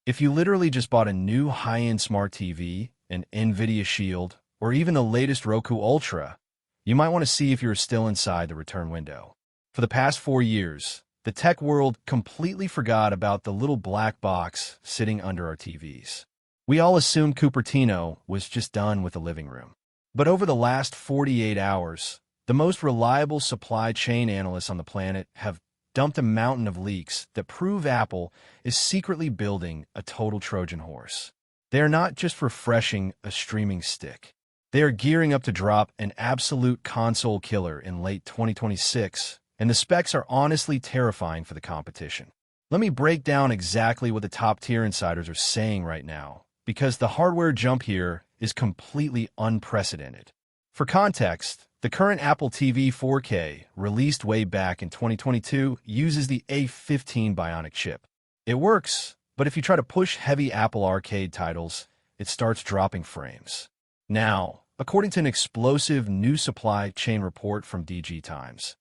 If you literally just bought a new high-end smart TV, an NVIDIA Shield, or even the latest Roku Ultra, you might want to see if you're still inside the return window. For the past 4 years, the tech world completely forgot about the little black box sitting under our TVs. We all assumed Cupertino was just done with the living room. But over the last 48 hours, the most reliable supply chain analysts on the planet have dumped a mountain of leaks that prove Apple is secretly building a total Trojan horse. They are not just refreshing a streaming stick. They are gearing up to drop an absolute console killer in late 2026, and the specs are honestly terrifying for the competition. Let me break down exactly what the top-tier insiders are saying right now, because the hardware jump here is completely unprecedented. For context, the current Apple TV 4K, released way back in 2022, uses the A15 Bionic chip. It works, but if you try to push heavy Apple Arcade titles, it starts dropping frames. Now, according to an explosive new supply chain report from DG Times,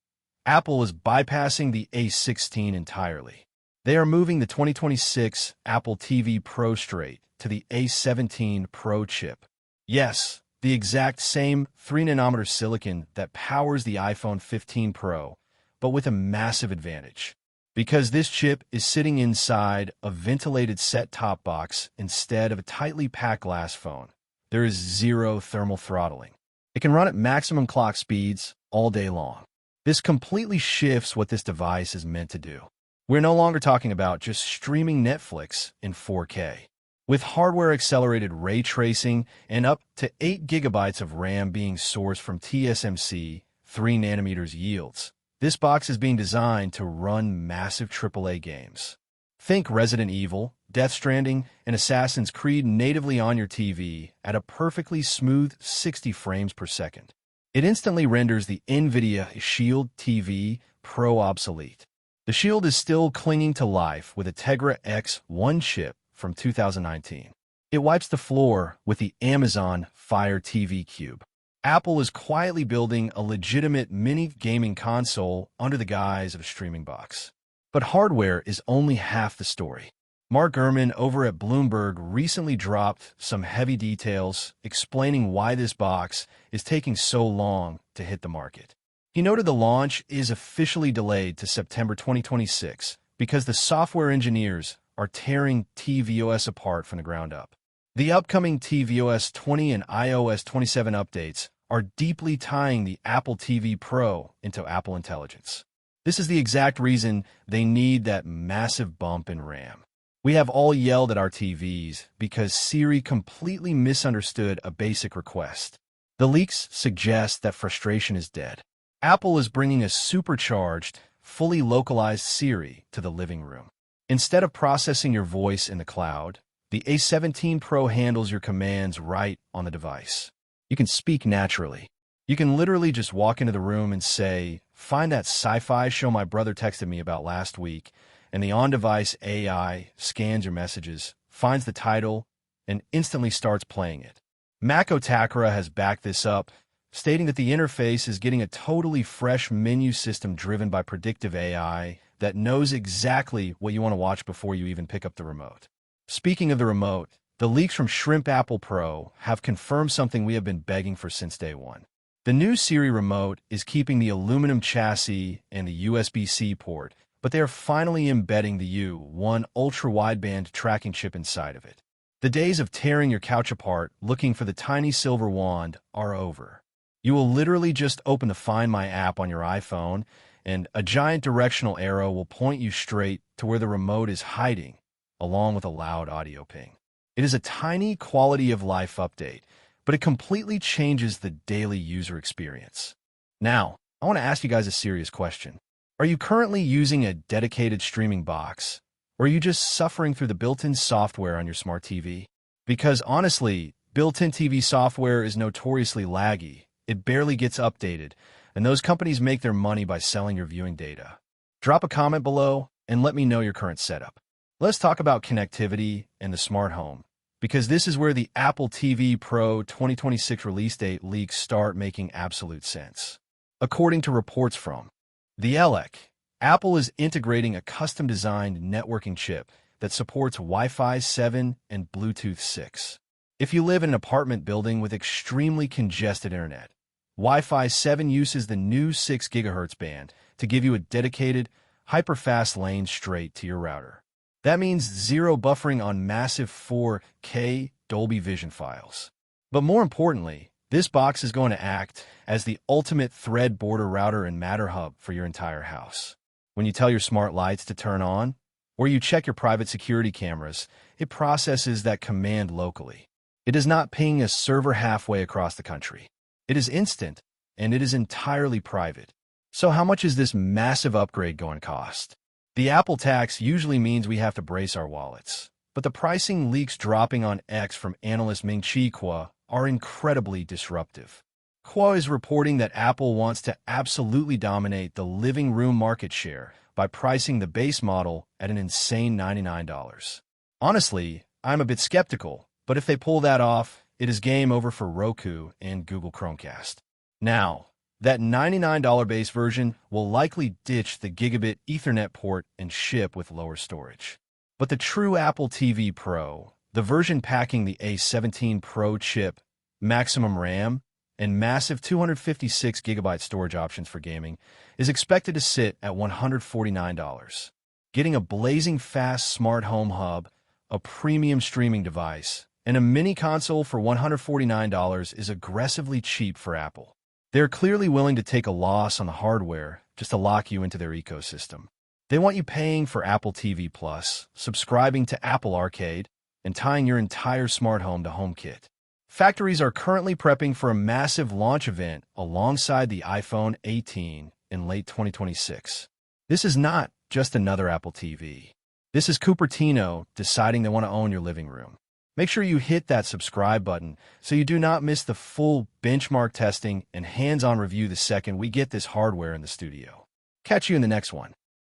Apple is bypassing the A16 entirely. They are moving the 2026 Apple TV Pro straight to the A17 Pro chip. Yes, the exact same 3nm silicon that powers the iPhone 15 Pro, but with a massive advantage. Because this chip is sitting inside a ventilated set-top box instead of a tightly packed glass phone, there is zero thermal throttling. It can run at maximum clock speeds all day long. This completely shifts what this device is meant to do. We're no longer talking about just streaming Netflix in 4K. With hardware-accelerated ray tracing and up to 8 GB of RAM being sourced from TSMC 3nm yields, this box is being designed to run massive AAA games. Think Resident Evil, Death Stranding, and Assassin's Creed natively on your TV at a perfectly smooth 60 frames per second. It instantly renders the NVIDIA Shield TV Pro obsolete. The Shield is still clinging to life with a Tegra X1 chip from 2019. It wipes the floor with the Amazon Fire TV Cube. Apple is quietly building a legitimate mini gaming console under the guise of a streaming box. But hardware is only half the story. Mark Gurman over at Bloomberg recently dropped some heavy details explaining why this box is taking so long to hit the market. He noted the launch is officially delayed to September 2026 because the software engineers are tearing tvOS apart from the ground up. The upcoming tvOS 20 and iOS 27 updates are deeply tying the Apple TV Pro into Apple Intelligence. This is the exact reason they need that massive bump in RAM. We have all yelled at our TVs because Siri completely misunderstood a basic request. The leaks suggest that frustration is dead. Apple is bringing a supercharged, fully localized Siri to the living room. Instead of processing your voice in the cloud, the A17 Pro handles your commands right on the device. You can speak naturally. You can literally just walk into the room and say, "Find that sci-fi show my brother texted me about last week," and the on-device AI scans your messages, finds the title, and instantly starts playing it. Mako Takara has backed this up, stating that the interface is getting a totally fresh menu system driven by predictive AI that knows exactly what you want to watch before you even pick up the remote. Speaking of the remote, the leaks from Shrimp Apple Pro have confirmed something we have been begging for since day one. The new Siri Remote is keeping the aluminum chassis and the USB-C port, but they are finally embedding the U1 ultra-wideband tracking chip inside of it. The days of tearing your couch apart looking for the tiny silver wand are over. You will literally just open the Find My app on your iPhone, and a giant directional arrow will point you straight to where the remote is hiding, along with a loud audio ping. It is a tiny quality-of-life update, but it completely changes the daily user experience. Now, I want to ask you guys a serious question. Are you currently using a dedicated streaming box, or are you just suffering through the built-in software on your smart TV? Because honestly, built-in TV software is notoriously laggy. It barely gets updated, and those companies make their money by selling your viewing data. Drop a comment below and let me know your current setup. Let's talk about connectivity and the smart home, because this is where the Apple TV Pro 2026 release date leaks start making absolute sense. According to reports from The Elec, Apple is integrating a custom-designed networking chip that supports Wi-Fi 7 and Bluetooth 6. If you live in an apartment building with extremely congested internet, Wi-Fi 7 uses the new 6 GHz band to give you a dedicated, hyper-fast lane straight to your router. That means zero buffering on massive 4K Dolby Vision files. But more importantly, this box is going to act as the ultimate thread border router and Matter hub for your entire house. When you tell your smart lights to turn on, or you check your private security cameras, it processes that command locally. It does not ping a server halfway across the country. It is instant, and it is entirely private. So how much is this massive upgrade going to cost? The Apple tax usually means we have to brace our wallets, but the pricing leaks dropping on X from analyst Ming-Chi Kuo are incredibly disruptive. Kuo is reporting that Apple wants to absolutely dominate the living room market share by pricing the base model at an insane $99. Honestly, I'm a bit skeptical, but if they pull that off, it is game over for Roku and Google Chromecast. Now, that $99 base version will likely ditch the gigabit Ethernet port and ship with lower storage. But the true Apple TV Pro, the version packing the A17 Pro chip, maximum RAM, and massive 256GB storage options for gaming, is expected to sit at $149. Getting a blazing fast smart home hub, a premium streaming device, and a mini console for $149 is aggressively cheap for Apple. They're clearly willing to take a loss on the hardware just to lock you into their ecosystem. They want you paying for Apple TV Plus, subscribing to Apple Arcade, and tying your entire smart home to HomeKit. Factories are currently prepping for a massive launch event alongside the iPhone 18 in late 2026. This is not just another Apple TV. This is Cupertino deciding they want to own your living room. Make sure you hit that subscribe button so you do not miss the full benchmark testing and hands-on review the second we get this hardware in the studio. Catch you in the next one.